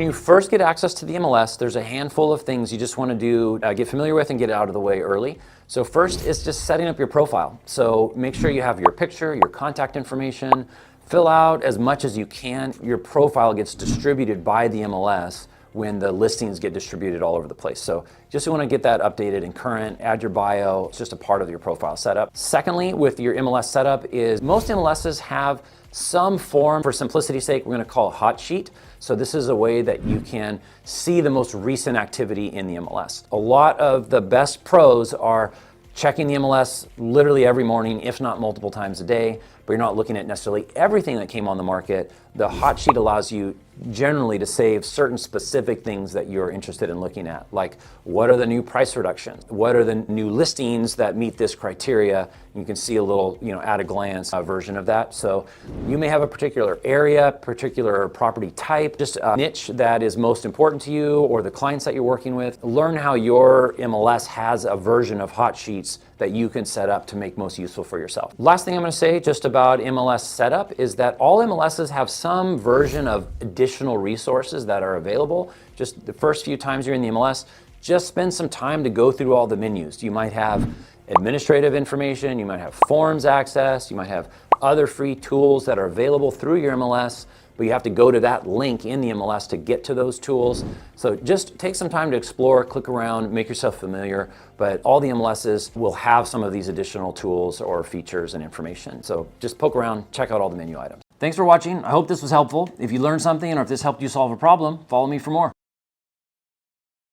when you first get access to the MLS, there's a handful of things you just want to do, get familiar with and get it out of the way early. So first is just setting up your profile. So make sure you have your picture, your contact information, fill out as much as you can. Your profile gets distributed by the MLS when the listings get distributed all over the place. So just want to get that updated and current, add your bio. It's just a part of your profile setup. Secondly, with your MLS setup is most MLSs have some form, for simplicity's sake, we're going to call it hot sheet. So this is a way that you can see the most recent activity in the MLS. A lot of the best pros are checking the MLS literally every morning, if not multiple times a day, but you're not looking at necessarily everything that came on the market. The hot sheet allows you generally to save certain specific things that you're interested in looking at, like what are the new price reductions, what are the new listings that meet this criteria. You can see a little, at a glance version of that. So you may have a particular area, particular property type, just a niche that is most important to you or the clients that you're working with. Learn how your MLS has a version of hot sheets that you can set up to make most useful for yourself. Last thing I'm going to say just about MLS setup is that all MLSs have some version of additional resources that are available. Just the first few times you're in the MLS, just spend some time to go through all the menus. You might have administrative information, you might have forms access, you might have other free tools that are available through your MLS, but you have to go to that link in the MLS to get to those tools. So just take some time to explore, click around, make yourself familiar, but all the MLSs will have some of these additional tools or features and information. So just poke around, check out all the menu items. Thanks for watching. I hope this was helpful. If you learned something or if this helped you solve a problem, follow me for more.